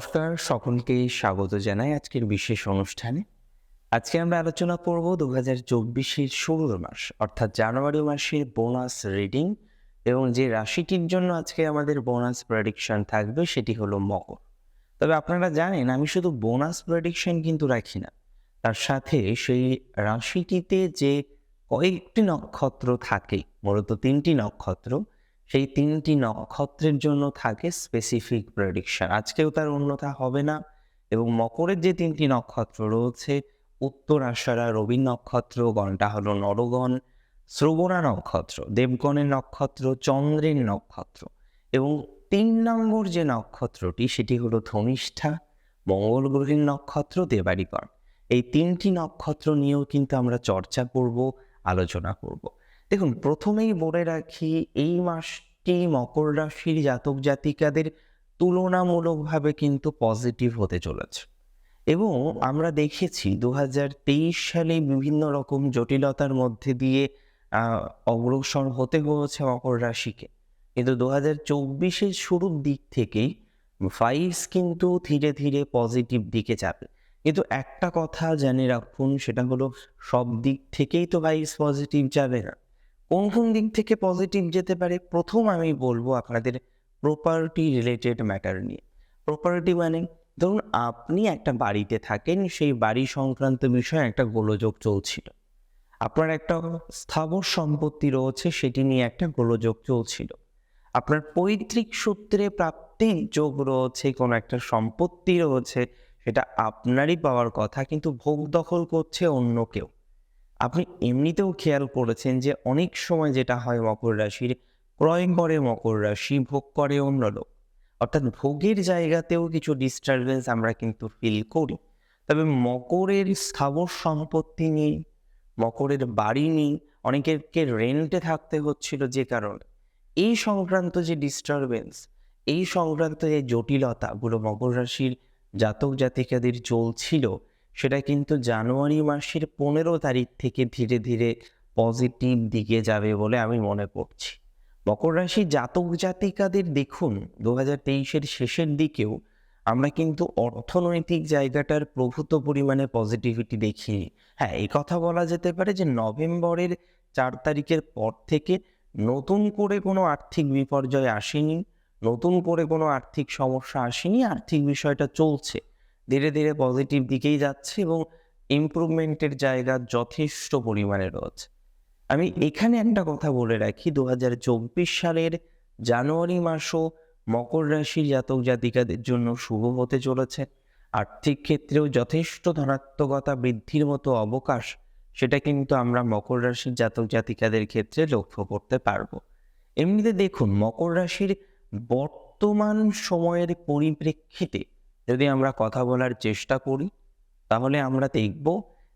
নমস্কার, সকলকে স্বাগত জানাই আজকের বিশেষ অনুষ্ঠানে। আজকে আমরা আলোচনা করব ২০২৪-এর শুরুর মাস অর্থাৎ জানুয়ারি মাসের বোনাস রিডিং এবং যে রাশিটির জন্য আজকে আমাদের বোনাস প্রেডিকশন থাকবে সেটি হলো মকর। তবে আপনারা জানেন আমি শুধু বোনাস প্রেডিকশন কিন্তু রাখি না, তার সাথে সেই রাশিটিতে যে কয়েকটি নক্ষত্র থাকে, মূলত ৩টি নক্ষত্র, সেই ৩টি নক্ষত্রের জন্য থাকে স্পেসিফিক প্রেডিকশন। আজকেও তার অন্যথা হবে না। এবং মকরের যে ৩টি নক্ষত্র রয়েছে, উত্তর আষাঢ়া রবি নক্ষত্র, গণটা হলো নরগণ, শ্রবণা নক্ষত্র দেবগণের নক্ষত্র, চন্দ্রের নক্ষত্র, এবং ৩ নম্বর যে নক্ষত্রটি সেটি হলো ধনিষ্ঠা মঙ্গল গ্রহের নক্ষত্র দেবাড়িগণ। এই ৩টি নক্ষত্র নিয়েও কিন্তু আমরা চর্চা করব, আলোচনা করব। দেখুন, প্রথমেই বলে রাখি এই মাসটি মকর রাশির জাতক জাতিকাদের তুলনামূলকভাবে কিন্তু পজিটিভ হতে চলেছে। এবং আমরা দেখেছি ২০২৩ সালে বিভিন্ন রকম জটিলতার মধ্যে দিয়ে অগ্রসর হতে হয়েছে মকর রাশিকে, কিন্তু ২০২৪-এর শুরুর দিক থেকেই ভাইবস কিন্তু ধীরে ধীরে পজিটিভ দিকে যাবে। কিন্তু একটা কথা জেনে রাখুন, সেটা হলো সব দিক থেকেই তো ভাইবস পজিটিভ যাবে না। কোন কোন দিক থেকে পজিটিভ যেতে পারে? প্রথম আমি বলবো আপনাদের প্রপার্টি রিলেটেড ম্যাটার নিয়ে। প্রপার্টি মানে ধরুন আপনি একটা বাড়িতে থাকেন, সেই বাড়ি সংক্রান্ত বিষয়ে একটা গোলযোগ চলছিল। আপনার একটা স্থাবর সম্পত্তি রয়েছে, সেটি নিয়ে একটা গোলযোগ চলছিল। আপনার পৈতৃক সূত্রে প্রাপ্তির যোগ রয়েছে, কোনো একটা সম্পত্তি রয়েছে, সেটা আপনারই পাওয়ার কথা, কিন্তু ভোগ দখল করছে অন্য কেউ। আপনি এমনিতেও খেয়াল করেছেন যে অনেক সময় যেটা হয় মকর রাশির, ক্রয় করে মকর রাশি, ভোগ করে অন্য লোক। অর্থাৎ ভোগের জায়গাতেও কিছু ডিস্টারবেন্স আমরা কিন্তু ফিল করি। তবে মকরের স্থাবর সম্পত্তি নেই, মকরের বাড়ি নেই, অনেকেরকে রেন্টে থাকতে হচ্ছিল, যে কারণে এই সংক্রান্ত যে ডিস্টারবেন্স, এই সংক্রান্ত যে জটিলতাগুলো মকর রাশির জাতক জাতিকাদের চলছিল, সেটা কিন্তু জানুয়ারি মাসের ১৫ তারিখ থেকে ধীরে ধীরে পজিটিভ দিকে যাবে বলে আমি মনে করছি। মকর রাশির জাতক জাতিকাদের দেখুন ২০২৩-এর শেষের দিকেও আমরা কিন্তু অর্থনৈতিক জায়গাটার প্রভূত পরিমাণে পজিটিভিটি দেখিনি। হ্যাঁ, এই কথা বলা যেতে পারে যে নভেম্বরের ৪ তারিখের পর থেকে নতুন করে কোনো আর্থিক বিপর্যয় আসেনি, নতুন করে কোনো আর্থিক সমস্যা আসেনি, আর্থিক বিষয়টা চলছে, ধীরে ধীরে পজিটিভ দিকেই যাচ্ছে এবং ইমপ্রুভমেন্টের জায়গা যথেষ্ট পরিমাণে রয়েছে। আমি এখানে একটা কথা বলে রাখি, ২০২৪ সালের জানুয়ারি মাসও মকর রাশির জাতক জাতিকাদের জন্য শুভ হতে চলেছে। আর্থিক ক্ষেত্রেও যথেষ্ট ধনাত্মকতা বৃদ্ধির মতো অবকাশ, সেটা কিন্তু আমরা মকর রাশির জাতক জাতিকাদের ক্ষেত্রে লক্ষ্য করতে পারবো। এমনিতে দেখুন, মকর রাশির বর্তমান সময়ের পরিপ্রেক্ষিতে যদি আমরা কথা বলার চেষ্টা করি, তাহলে আমরা দেখব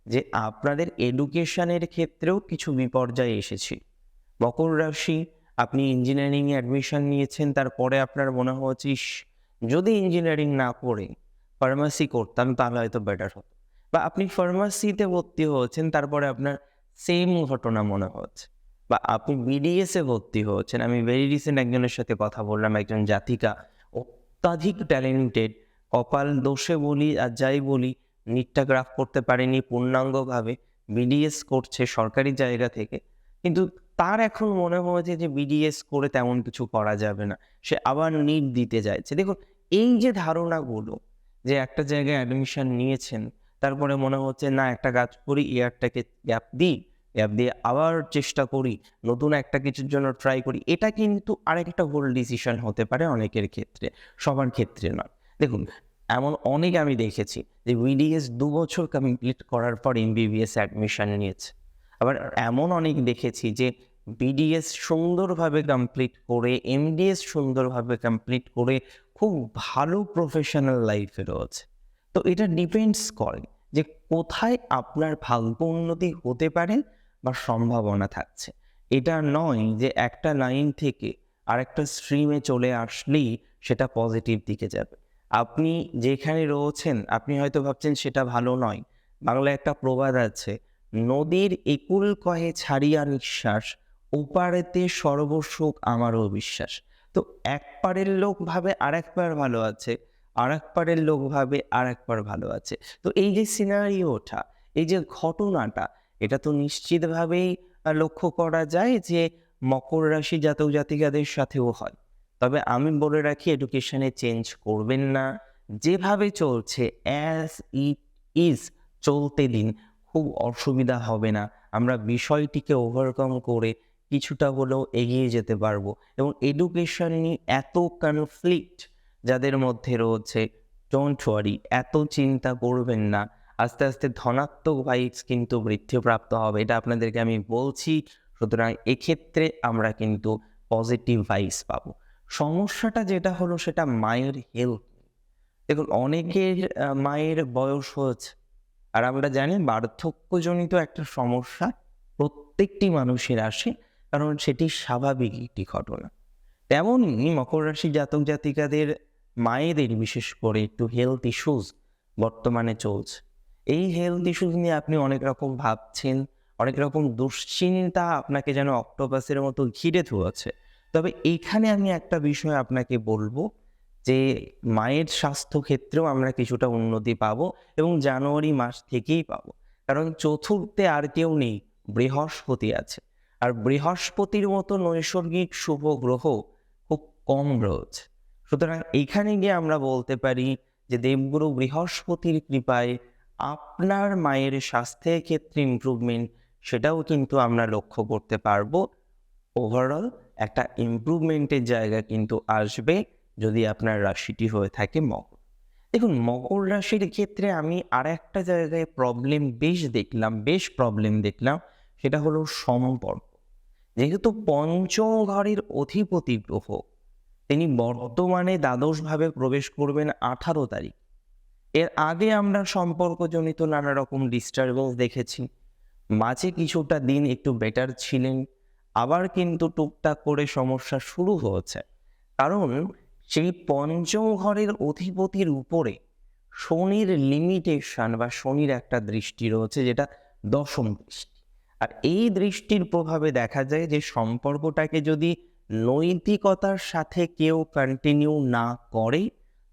যে আপনাদের এডুকেশনের ক্ষেত্রেও কিছু বিপর্যয় এসেছে। মকর রাশি, আপনি ইঞ্জিনিয়ারিংয়ে অ্যাডমিশন নিয়েছেন, তারপরে আপনার মনে হচ্ছে ইস, যদি ইঞ্জিনিয়ারিং না পড়ে ফার্মাসি করতাম তাহলে হয়তো বেটার হতো। বা আপনি ফার্মাসিতে ভর্তি হয়েছেন, তারপরে আপনার সেম ঘটনা মনে হচ্ছে। বা আপনি বিডিএসে ভর্তি হয়েছেন। আমি ভেরি রিসেন্ট একজনের সাথে কথা বললাম, একজন জাতিকা, অত্যাধিক ট্যালেন্টেড, কপাল দোষে বলি আর যাই বলি, নিটটা ক্র্যাক করতে পারেনি পূর্ণাঙ্গভাবে, বিডিএস করছে সরকারি জায়গা থেকে, কিন্তু তার এখন মনে হয়েছে যে বিডিএস করে তেমন কিছু করা যাবে না, সে আবার নিট দিতে চাইছে। দেখুন, এই যে ধারণাগুলো, যে একটা জায়গায় অ্যাডমিশন নিয়েছেন, তারপরে মনে হচ্ছে না একটা কাজ করি, ইয়ারটাকে গ্যাপ দিই, গ্যাপ দিয়ে আবার চেষ্টা করি, নতুন একটা কিছুর জন্য ট্রাই করি, এটা কিন্তু আরেকটা ভুল ডিসিশন হতে পারে অনেকের ক্ষেত্রে, সবার ক্ষেত্রে নয়। দেখুন, এমন অনেক আমি দেখেছি যে বিডিএস ২ বছর কমপ্লিট করার পর এমবিবিএস অ্যাডমিশন নিয়েছে। আবার এমন অনেক দেখেছি যে বিডিএস সুন্দরভাবে কমপ্লিট করে, এমডিএস সুন্দরভাবে কমপ্লিট করে খুব ভালো প্রফেশনাল লাইফে রয়েছে। তো এটা ডিপেন্ডস করে যে কোথায় আপনার ভাগ্য উন্নতি হতে পারে বা সম্ভাবনা থাকছে। এটা নয় যে একটা লাইন থেকে আরেকটা স্ট্রিমে চলে আসলেই সেটা পজিটিভ দিকে যাবে। আপনি যেখানে রয়েছেন, আপনি হয়তো ভাবছেন সেটা ভালো নয়। বাংলায় একটা প্রবাদ আছে, নদীর একুল কহে ছাড়িয়া নিঃশ্বাস, ওপারেতে সর্বসুখ আমারও বিশ্বাস। তো এক পাড়ের লোক ভাবে আরেক পাড় ভালো আছে, আর এক পারের লোক ভাবে আর এক পার ভালো আছে। তো এই যে সিনারিওটা, এই যে ঘটনাটা, এটা তো নিশ্চিতভাবেই লক্ষ্য করা যায় যে মকর রাশি জাতক জাতিকাদের সাথেও হয়। তবে আমি বলে রাখি, এডুকেশনে চেঞ্জ করবেন না। যেভাবে চলছে অ্যাজ ইট ইজ চলতে দিন, খুব অসুবিধা হবে না। আমরা বিষয়টিকে ওভারকাম করে কিছুটা হলেও এগিয়ে যেতে পারবো। এবং এডুকেশন নিয়ে এত কনফ্লিক্ট যাদের মধ্যে রয়েছে, ডোন্ট ওয়ারি, এত চিন্তা করবেন না। আস্তে আস্তে ধনাত্মক ভাইবস কিন্তু বৃদ্ধিপ্রাপ্ত হবে, এটা আপনাদেরকে আমি বলছি। সুতরাং এক্ষেত্রে আমরা কিন্তু পজিটিভ ভাইবস পাবো। সমস্যাটা যেটা হলো সেটা মায়ের হেলথ। দেখুন, অনেকের মায়ের বয়স হয়েছে, আর আমরা জানি বার্ধক্যজনিত একটা সমস্যা প্রত্যেকটি মানুষের আসে, কারণ সেটি স্বাভাবিক একটি ঘটনা। তেমনই মকর রাশি জাতক জাতিকাদের মায়েদের বিশেষ করে একটু হেলথ ইস্যুস বর্তমানে চলছে। এই হেলথ ইস্যুস নিয়ে আপনি অনেক রকম ভাবছেন, অনেক রকম দুশ্চিন্তা আপনাকে যেন অক্টোপাসের মতো ঘিরে ধরেছে। তবে এইখানে আমি একটা বিষয় আপনাকে বলবো যে মায়ের স্বাস্থ্য ক্ষেত্রেও আমরা কিছুটা উন্নতি পাবো, এবং জানুয়ারি মাস থেকেই পাবো। কারণ চতুর্থে আর কেউ নেই, বৃহস্পতি আছে। আর বৃহস্পতির মতো নৈসর্গিক শুভ গ্রহ খুব কম রয়েছে। সুতরাং এইখানে গিয়ে আমরা বলতে পারি যে দেবগুরু বৃহস্পতির কৃপায় আপনার মায়ের স্বাস্থ্যের ক্ষেত্রে ইমপ্রুভমেন্ট, সেটাও কিন্তু আমরা লক্ষ্য করতে পারবো। ওভারঅল একটা ইমপ্রুভমেন্টের জায়গা কিন্তু আসবে যদি আপনার রাশিটি হয়ে থাকে মকর। দেখুন, মকর রাশির ক্ষেত্রে আমি আর একটা জায়গায় বেশ প্রবলেম দেখলাম, সেটা হলো সম্পর্ক। যেহেতু পঞ্চম ঘরের অধিপতি গ্রহ, তিনি বর্তমানে দ্বাদশভাবে প্রবেশ করবেন 18 তারিখ। এর আগে আমরা সম্পর্কজনিত নানা রকম ডিস্টারবেন্স দেখেছি। মাঝে কিছুটা দিন একটু বেটার ছিলেন, আবার কিন্তু টুকটাক করে সমস্যা শুরু হয়েছে। কারণ সেই পঞ্চম ঘরের অধিপতির উপরে শনির লিমিটেশন বা শনির একটা দৃষ্টি রয়েছে, যেটা দশম দৃষ্টি। আর এই দৃষ্টির প্রভাবে দেখা যায় যে সম্পর্কটাকে যদি নৈতিকতার সাথে কেউ কন্টিনিউ না করে,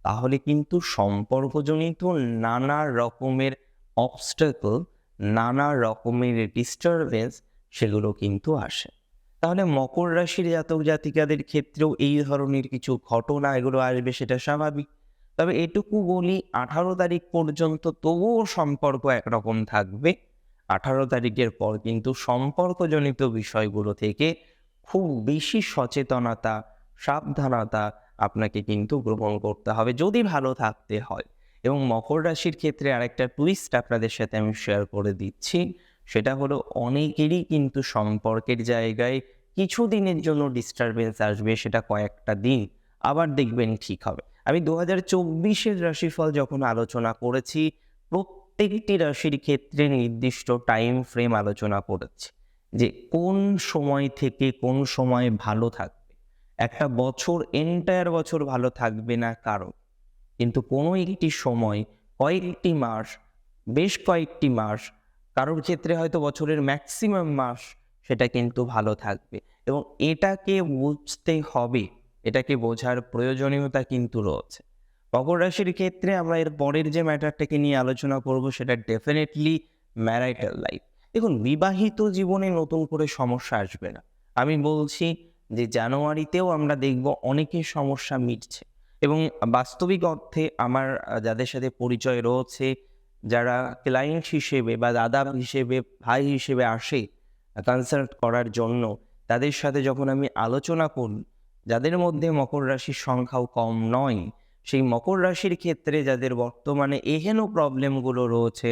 তাহলে কিন্তু সম্পর্কজনিত নানা রকমের অবস্টাকল, নানা রকমের ডিস্টারবেন্স, সেগুলো কিন্তু আসে। তাহলে মকর রাশির জাতক জাতিকাদের ক্ষেত্রেও এই ধরনের কিছু ঘটনা এগুলো আসবে, সেটা স্বাভাবিক। তবে এটুকু বলি, 18 তারিখ পর্যন্ত তবুও সম্পর্ক একরকম থাকবে। 18 তারিখের পর কিন্তু সম্পর্কজনিত বিষয়গুলো থেকে খুব বেশি সচেতনতা, সাবধানতা আপনাকে কিন্তু গ্রহণ করতে হবে যদি ভালো থাকতে হয়। এবং মকর রাশির ক্ষেত্রে আরেকটা টুইস্ট আপনাদের সাথে আমি শেয়ার করে দিচ্ছি, সেটা হলো অনেকেরই কিন্তু সম্পর্কের জায়গায় কিছু দিনের জন্য ডিস্টারবেন্স আসবে, সেটা কয়েকটা দিন, আবার দেখবেন ঠিক হবে। আমি 2024-এর রাশিফল যখন আলোচনা করেছি, প্রত্যেকটি রাশির ক্ষেত্রে নির্দিষ্ট টাইম ফ্রেম আলোচনা করেছি যে কোন সময় থেকে কোন সময় ভালো থাকবে। একটা বছর, এন্টায়ার বছর ভালো থাকবে না কারো, কিন্তু কোনো একটি সময়, কয়েকটি মাস, বেশ কয়েকটি মাস, কারোর ক্ষেত্রে হয়তো বছরের ম্যাক্সিমাম মাস, সেটা কিন্তু ভালো থাকবে। এবং এটাকে বুঝতে হবে, এটাকে বোঝার প্রয়োজনীয়তা কিন্তু রয়েছে। মকর রাশির ক্ষেত্রে আমরা এর পরের যে ম্যাটারটাকে নিয়ে আলোচনা করব, সেটা ডেফিনেটলি ম্যারিটাল লাইফ। দেখুন, বিবাহিত জীবনে নতুন করে সমস্যা আসবে না। আমি বলছি যে জানুয়ারিতেও আমরা দেখব অনেকের সমস্যা মিটছে। এবং বাস্তবিক অর্থে আমার যাদের সাথে পরিচয় রয়েছে, যারা ক্লায়েন্ট হিসেবে বা দাদা হিসেবে, ভাই হিসেবে আসে কনসাল্ট করার জন্য, তাদের সাথে যখন আমি আলোচনা করি, যাদের মধ্যে মকর রাশির সংখ্যাও কম নয়, সেই মকর রাশির ক্ষেত্রে যাদের বর্তমানে এহেন প্রবলেমগুলো রয়েছে,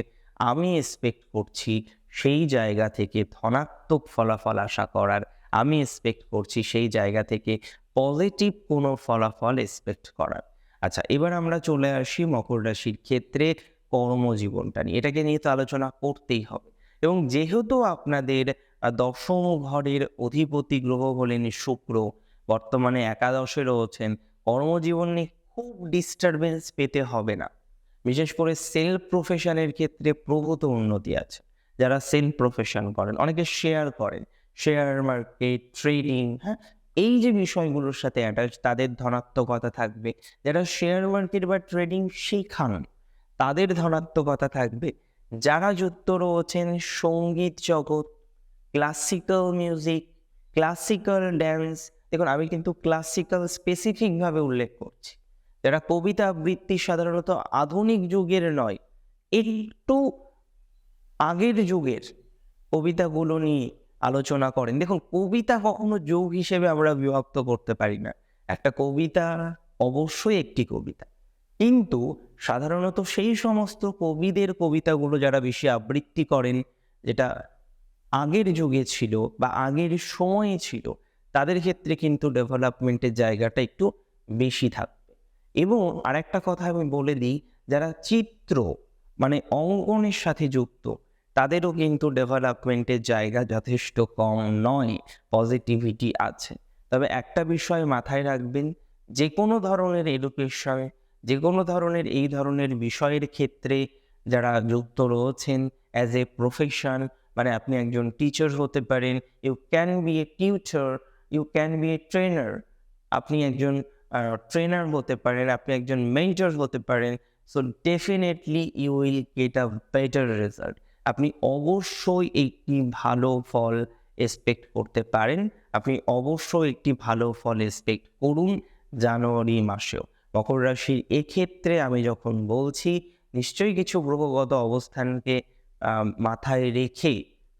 আমি এক্সপেক্ট করছি সেই জায়গা থেকে ধনাত্মক ফলাফল আশা করার, আমি এক্সপেক্ট করছি সেই জায়গা থেকে পজিটিভ কোনো ফলাফল এক্সপেক্ট করার। আচ্ছা, এবার আমরা চলে আসি মকর রাশির ক্ষেত্রে কর্মজীবনটা নিয়ে। এটাকে নিয়ে তো আলোচনা করতেই হবে। এবং যেহেতু আপনাদের দশম ঘরের অধিপতি গ্রহ হলেন শুক্র, বর্তমানে একাদশে রয়েছেন, কর্মজীবন নিয়ে খুব ডিস্টারবেন্স পেতে হবে না। বিশেষ করে সেলফ প্রফেশনের ক্ষেত্রে প্রভূত উন্নতি আছে। যারা সেলফ প্রফেশন করেন, অনেকে শেয়ার করেন, শেয়ার মার্কেট, ট্রেডিং, হ্যাঁ, এই যে বিষয়গুলোর সাথে অ্যাটাচ, তাদের ধনাত্মকতা থাকবে। যারা শেয়ার মার্কেট বা ট্রেডিং শেখান তাদের ধনাত্মকতা থাকবে। যারা যুক্ত রয়েছেন সঙ্গীত জগৎ, ক্লাসিক্যাল মিউজিক, ক্লাসিক্যাল ড্যান্স, দেখুন আমি কিন্তু ক্লাসিক্যাল স্পেসিফিকভাবে উল্লেখ করছি। যারা কবিতা আবৃত্তি সাধারণত আধুনিক যুগের নয়, একটু আগের যুগের কবিতাগুলো নিয়ে আলোচনা করেন। দেখুন কবিতা কখনো যুগ হিসেবে আমরা বিভক্ত করতে পারি না। একটা কবিতা অবশ্যই একটি কবিতা, কিন্তু সাধারণত সেই সমস্ত কবিদের কবিতাগুলো যারা বেশি আবৃত্তি করেন, যেটা আগের যুগে ছিল বা আগের সময়ে ছিল, তাদের ক্ষেত্রে কিন্তু ডেভেলপমেন্টের জায়গাটা একটু বেশি থাকবে। এবং আরেকটা কথা আমি বলে দিই, যারা চিত্র মানে অঙ্কনের সাথে যুক্ত তাদেরও কিন্তু ডেভেলপমেন্টের জায়গা যথেষ্ট কম নয়, পজিটিভিটি আছে। তবে একটা বিষয় মাথায় রাখবেন, যে কোনো ধরনের এডুকেশন, যে কোনো ধরনের এই ধরনের বিষয়ের ক্ষেত্রে যারা যুক্ত রয়েছেন অ্যাজ এ প্রফেশন, মানে আপনি একজন টিচার হতে পারেন, you can be a tutor, you can be a trainer, আপনি একজন ট্রেনার হতে পারেন, আপনি একজন মেন্টর হতে পারেন। So definitely you will get a better result. আপনি অবশ্যই একটি ভালো ফল এক্সপেক্ট করতে পারেন। আপনি অবশ্যই একটি ভালো ফল এক্সপেক্ট করুন জানুয়ারি মাসেও। মকর রাশির এক্ষেত্রে আমি যখন বলছি, নিশ্চয়ই কিছু গ্রহগত অবস্থানকে মাথায় রেখে,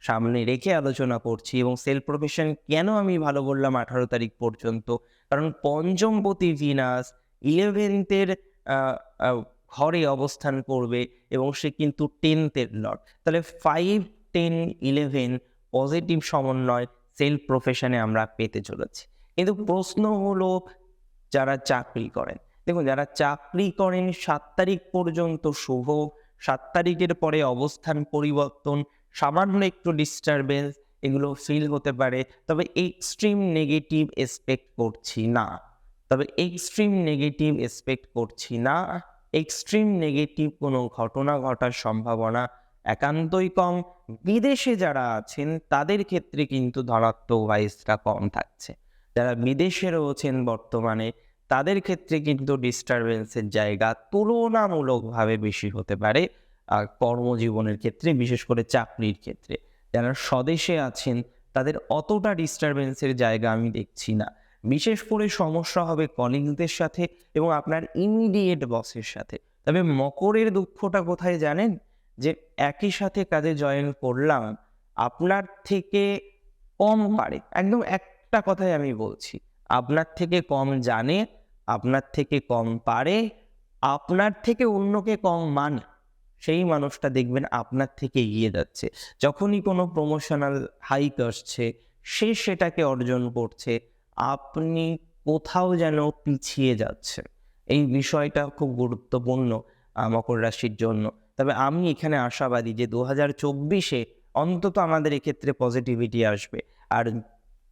সামনে রেখে আলোচনা করছি। এবং সেলফ প্রফেশন কেন আমি ভালো বললাম 18 তারিখ পর্যন্ত, কারণ পঞ্চমপতি ভিনাস 11th ঘরে অবস্থান করবে এবং সে কিন্তু 10th লর্ড। তাহলে 5, 10, 11 পজিটিভ সমন্বয় সেলফ প্রফেশনে আমরা পেতে চলেছি। কিন্তু প্রশ্ন হলো, যারা চাকরি করেন, দেখুন যারা চাকরি করেন 7 তারিখ পর্যন্ত শুভ, 7 তারিখের পরে অবস্থান পরিবর্তন, সামান্য একটু ডিস্টারবেন্স এগুলো ফিল হতে পারে। তবে এক্সট্রিম নেগেটিভ এক্সপেক্ট করছি না, এক্সট্রিম নেগেটিভ কোনো ঘটনা ঘটার সম্ভাবনা একান্তই কম। বিদেশে যারা আছেন তাদের ক্ষেত্রে কিন্তু ধনাত্মক ভাইবসটা কম থাকছে। যারা বিদেশে রয়েছেন বর্তমানে তাদের ক্ষেত্রে কিন্তু ডিস্টারবেন্সের জায়গা তুলনামূলকভাবে বেশি হতে পারে কর্মজীবনের ক্ষেত্রে, বিশেষ করে চাকরির ক্ষেত্রে। যারা স্বদেশে আছেন তাদের অতটা ডিস্টারবেন্সের জায়গা আমি দেখছি না। বিশেষ করে সমস্যা হবে কলিগদের সাথে এবং আপনার ইমিডিয়েট বসের সাথে। তবে মকরের দুঃখটা কোথায় জানেন, যে একই সাথে কাজে জয়েন করলাম, আপনার থেকে কম পারে, একদম একটা কথাই আমি বলছি, আপনার থেকে কম জানে, আপনার থেকে কম পারে, আপনার থেকে অন্যকে কম মানে, সেই মানুষটা দেখবেন আপনার থেকে এগিয়ে যাচ্ছে। যখনই কোনো প্রমোশনাল হাইক আসছে, সে সেটাকে অর্জন করছে, আপনি কোথাও যেন পিছিয়ে যাচ্ছেন। এই বিষয়টা খুব গুরুত্বপূর্ণ মকর রাশির জন্য। তবে আমি এখানে আশাবাদী যে 2024-এ অন্তত আমাদের এক্ষেত্রে পজিটিভিটি আসবে। আর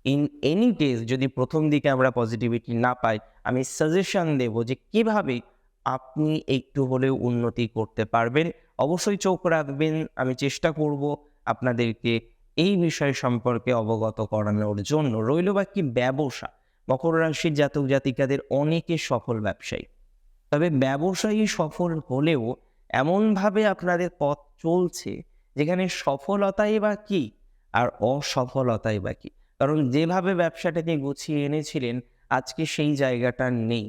ইন এনি কেস যদি প্রথম দিকে আমরা পজিটিভিটি না পাই, আমি সাজেশন দেব যে কিভাবে আপনি একটু হলেও উন্নতি করতে পারবেন। অবশ্যই চোখ রাখবেন, আমি চেষ্টা করব আপনাদেরকে এই বিষয় সম্পর্কে অবগত করানোর জন্য। রইল বাকি ব্যবসা, মকর রাশির জাতক জাতিকাদের অনেকে সফল ব্যবসায়ী, তবে ব্যবসায়ী সফল হলেও এমনভাবে আপনাদের পথ চলছে যেখানে সফলতাই বা কি আর অসফলতাই বা কি। কারণ যেভাবে ব্যবসাটাকে গুছিয়ে এনেছিলেন আজকে সেই জায়গাটা নেই।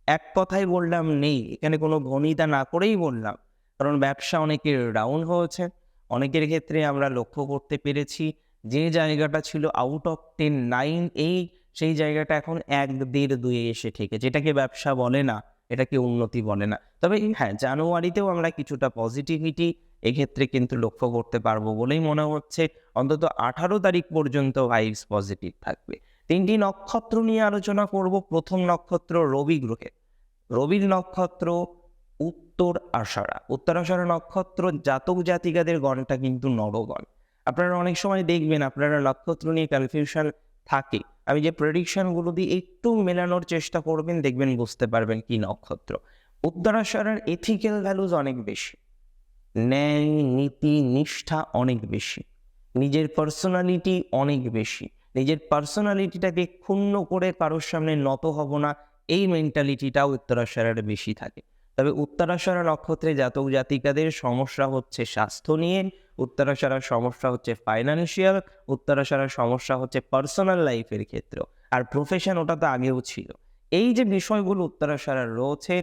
এক কথায় বললাম নেই, এখানে কোনো ভনিতা না করেই বললাম। কারণ ব্যবসা অনেকের ডাউন হয়েছে, অনেকের ক্ষেত্রে আমরা লক্ষ্য করতে পেরেছি যে জায়গাটা ছিল আউট অফ 10, 9, 8, সেই জায়গাটা এখন 1, 1.5, 2 এসে ঠেকে। যেটাকে ব্যবসা বলে না, এটাকে উন্নতি বলে না। তবে হ্যাঁ, জানুয়ারিতেও আমরা কিছুটা পজিটিভিটি এক্ষেত্রে কিন্তু লক্ষ্য করতে পারবো বলেই মনে হচ্ছে। অন্তত 18 তারিখ পর্যন্ত ভাইবস পজিটিভ থাকবে। 3টি নক্ষত্র নিয়ে আলোচনা করব। প্রথম নক্ষত্র রবি গ্রহের, রবির নক্ষত্র উত্তর আষাঢ়া। উত্তর আষাঢ়া নক্ষত্র জাতক জাতিকাদের গণটা কিন্তু নরগণ। আপনারা অনেক সময় দেখবেন আপনারা নক্ষত্র নিয়ে কনফিউশন থাকে। আমি যে প্রেডিকশনগুলো দিই একটু মেলানোর চেষ্টা করবেন, দেখবেন বুঝতে পারবেন কি নক্ষত্র। উত্তরাষাঢ়ার এথিক্যাল ভ্যালুজ অনেক বেশি, ন্যায় নীতি নিষ্ঠা অনেক বেশি, নিজের পার্সোনালিটি অনেক বেশি। নিজের পার্সোনালিটিটাকে ক্ষুণ্ণ করে কারোর সামনে নত হব না, এই মেন্টালিটিটাও উত্তরাষাঢ়ার বেশি থাকে। তবে উত্তরাষাঢ়া নক্ষত্রে জাতক জাতিকাদের সমস্যা হচ্ছে স্বাস্থ্য নিয়ে, উত্তরাষাঢ়ার সমস্যা হচ্ছে ফাইন্যান্সিয়াল, উত্তরাষাঢ়ার সমস্যা হচ্ছে পার্সোনাল লাইফের ক্ষেত্রেও, আর প্রফেশন ওটা তো আগেও ছিল। এই যে বিষয়গুলো উত্তরাষাঢ়ার রয়েছে,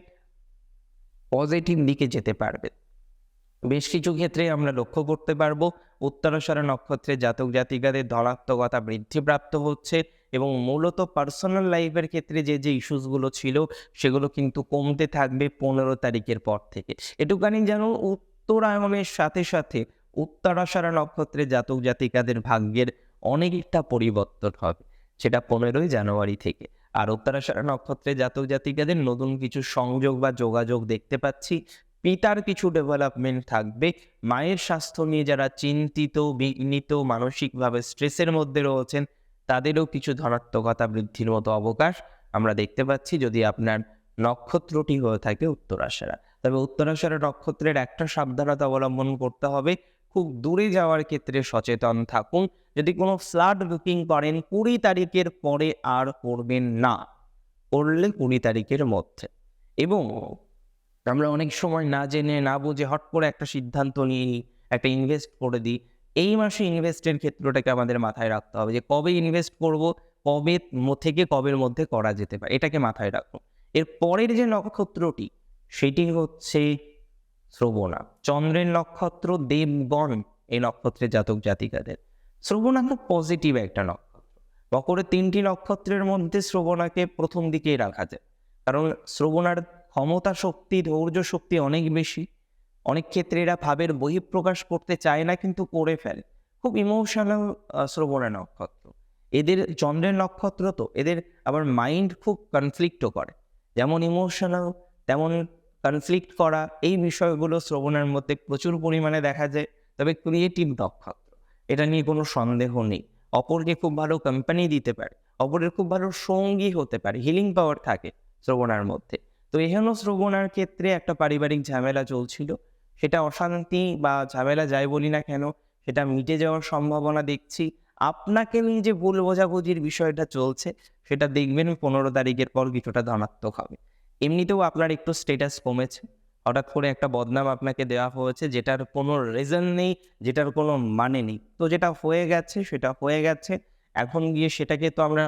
পজিটিভ দিকে যেতে পারবে। বেশ কিছু ক্ষেত্রে আমরা লক্ষ্য করতে পারবো উত্তরাষাঢ়া নক্ষত্রে জাতক জাতিকাদের ধনাত্মকতা বৃদ্ধিপ্রাপ্ত হচ্ছে, এবং মূলত পার্সোনাল লাইফের ক্ষেত্রে যে যে ইস্যুসগুলো ছিল সেগুলো কিন্তু কমতে থাকবে 15 তারিখের পর থেকে। এটুকানি যেন উত্তরায়ণের সাথে সাথে উত্তরাষাঢ়া নক্ষত্রে জাতক জাতিকাদের ভাগ্যের অনেকটা পরিবর্তন হবে, সেটা 15ই জানুয়ারি থেকে। আর উত্তরাষাঢ়া নক্ষত্রে জাতক জাতিকাদের নতুন কিছু সংযোগ বা যোগাযোগ দেখতে পাচ্ছি। পিতার কিছু ডেভেলপমেন্ট থাকবে। মায়ের স্বাস্থ্য নিয়ে যারা চিন্তিত, বিঘ্নিত, মানসিকভাবে স্ট্রেসের মধ্যে রয়েছেন, তাদেরও কিছু ধনাত্মকতা বৃদ্ধির মতো অবকাশ আমরা দেখতে পাচ্ছি, যদি আপনার নক্ষত্রটি হয়ে থাকে উত্তরাষাঢ়া। তবে উত্তরাষাঢ়া নক্ষত্রের একটা সাবধানতা অবলম্বন করতে হবে, খুব দূরে যাওয়ার ক্ষেত্রে সচেতন থাকুন। যদি কোনো ফ্লাইট বুকিং করেন 20 তারিখের পরে আর করবেন না, করলে 20 তারিখের মধ্যে। এবং আমরা অনেক সময় না জেনে না বুঝে হট করে একটা সিদ্ধান্ত নিয়ে নিই, একটা ইনভেস্ট করে দিই। এই মাসে ইনভেস্টের ক্ষেত্রটাকে আমাদের মাথায় রাখতে হবে যে কবে ইনভেস্ট করব, কবে থেকে কবের মধ্যে করা যেতে পারে, এটাকে মাথায় রাখুন। এর পরের যে নক্ষত্রটি সেটি হচ্ছে শ্রবণা, চন্দ্রের নক্ষত্র, দেবগণ এই নক্ষত্রের জাতক জাতিকাদের। শ্রবণা খুব পজিটিভ একটা নক্ষত্র। মকরের 3টি নক্ষত্রের মধ্যে শ্রবণাকে প্রথম দিকেই রাখা যায়, কারণ শ্রবণার ক্ষমতা শক্তি, ধৈর্য শক্তি অনেক বেশি। অনেক ক্ষেত্রে এরা ভাবের বহিঃপ্রকাশ করতে চায় না, কিন্তু করে ফেলে। খুব ইমোশনাল শ্রবণা নক্ষত্র। এদের চন্দ্রের নক্ষত্র তো, এদের আবার মাইন্ড খুব কনফ্লিক্টও করে। যেমন ইমোশনাল, তেমন কনফ্লিক্ট করা, এই বিষয়গুলো শ্রবণের মধ্যে প্রচুর পরিমাণে দেখা যায়। তবে ক্রিয়েটিভ নক্ষত্র, এটা নিয়ে কোনো সন্দেহ নেই। অপরকে খুব ভালো কোম্পানি দিতে পারে, অপরের খুব ভালো সঙ্গী হতে পারে, হিলিং পাওয়ার থাকে শ্রবণার মধ্যে। তো এখানেও শ্রবণার ক্ষেত্রে একটা পারিবারিক ঝামেলা চলছিল, সেটা অশান্তি বা ঝামেলা যাই বলি না কেন, সেটা মিটে যাওয়ার সম্ভাবনা দেখছি। আপনাকে নিয়ে যে ভুল বোঝাবুঝির বিষয়টা চলছে, সেটা দেখবেন 15 তারিখের পর কিছুটা ধনাত্মক হবে। এমনিতেও আপনার একটু স্ট্যাটাস কমেছে, হঠাৎ করে একটা বদনাম আপনাকে দেওয়া হয়েছে, যেটার কোনো রিজন নেই, যেটার কোনো মানে নেই। তো যেটা হয়ে গেছে সেটা হয়ে গেছে, এখন গিয়ে সেটাকে তো আমরা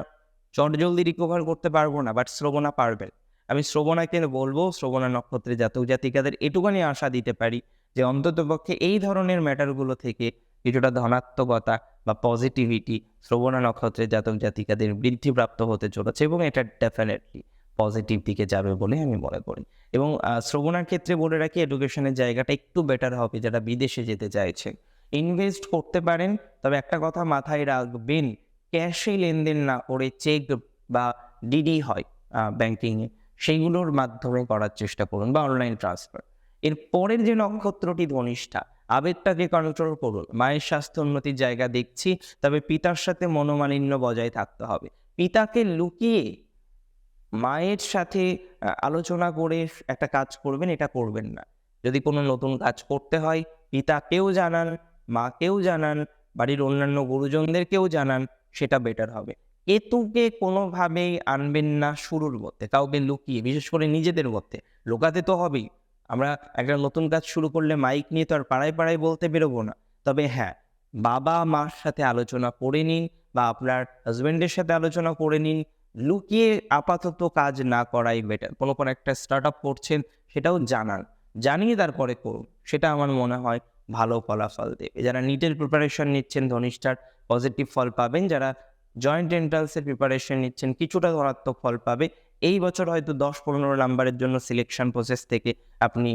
চটজলদি রিকভার করতে পারবো না, বাট শ্রবণা পারবেন। আমি শ্রবণাকে বলবো, শ্রবণা নক্ষত্রে জাতক জাতিকাদের এটুখানি আশা দিতে পারি যে অন্ততপক্ষে এই ধরনের ম্যাটারগুলো থেকে কিছুটা ধনাত্মকতা বা পজিটিভিটি শ্রবণা নক্ষত্রের জাতক জাতিকাদের বৃদ্ধিপ্রাপ্ত হতে চলেছে, এবং এটা ডেফিনেটলি পজিটিভ দিকে যাবে বলে আমি মনে করি। এবং শ্রবণার ক্ষেত্রে বলে রাখি, এডুকেশনের জায়গাটা একটু বেটার হবে যারা বিদেশে যেতে চাইছে। ইনভেস্ট করতে পারেন, তবে একটা কথা মাথায় রাখবেন, ক্যাশে লেনদেন না করে চেক বা ডিডি হয় ব্যাংকিংয়ে, সেইগুলোর মাধ্যমে করার চেষ্টা করুন, বা অনলাইন ট্রান্সফার। এর পরের যে নক্ষত্রটি ধনিষ্ঠা, আবেগটাকে কন্ট্রোল করুন। মায়ের স্বাস্থ্য উন্নতির জায়গা দেখছি, তবে পিতার সাথে মনোমালিন্য বজায় থাকতে হবে। পিতাকে লুকিয়ে মায়ের সাথে আলোচনা করে একটা কাজ করবেন, এটা করবেন না। যদি কোনো নতুন কাজ করতে হয়, পিতাকেও জানান, মাকেও জানান, বাড়ির অন্যান্য গুরুজনদেরকেও জানান, সেটা বেটার হবে। কেতুকে কোনোভাবেই আনবেন না শুরুর মধ্যে, কাউকে লুকিয়ে, বিশেষ করে নিজেদের মধ্যে। লুকাতে তো হবেই। আমরা একটা নতুন কাজ শুরু করলে মাইক নিয়ে তো আর পাড়ায় পাড়ায় বলতে বেরোবো না। তবে হ্যাঁ, বাবা মার সাথে আলোচনা করে নিন, বা আপনার হাজব্যান্ডের সাথে আলোচনা করে নিন। লুকিয়ে আপাতত কাজ না করাই বেটার। কোনো একটা স্টার্ট আপ করছেন, সেটাও জানান, জানিয়ে তারপরে করুন। সেটা আমার মনে হয় ভালো ফলাফল দেবে। যারা নিটের প্রিপারেশন নিচ্ছেন, ধনিষ্ঠার পজিটিভ ফল পাবেন। যারা জয়েন্ট এন্ট্রান্সের প্রিপারেশন নিচ্ছেন, কিছুটা ধনাত্মক ফল পাবে। এই বছর হয়তো 10-15 নাম্বারের জন্য সিলেকশন প্রসেস থেকে আপনি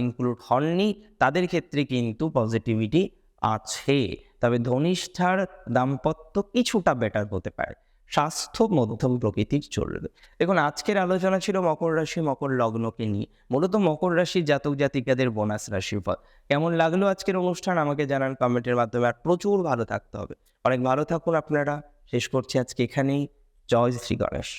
ইনক্লুড হননি, তাদের ক্ষেত্রে কিন্তু পজিটিভিটি আছে। তবে ধনিষ্ঠার দাম্পত্য কিছুটা বেটার হতে পারে। স্বাস্থ্য মধ্যম প্রকৃতির চলবে। দেখুন, আজকের আলোচনা ছিল মকর রাশি, মকর লগ্নকে নিয়ে। মূলত মকর রাশির জাতক জাতিকাদের বোনাস রাশিফল। কেমন লাগলো আজকের অনুষ্ঠান আমাকে জানান কমেন্টের মাধ্যমে। আর প্রচুর ভালো থাকতে হবে। অনেক ভালো থাকুন আপনারা। শেষ করছি আজকে এখানেই। জয় শ্রী গণেশ।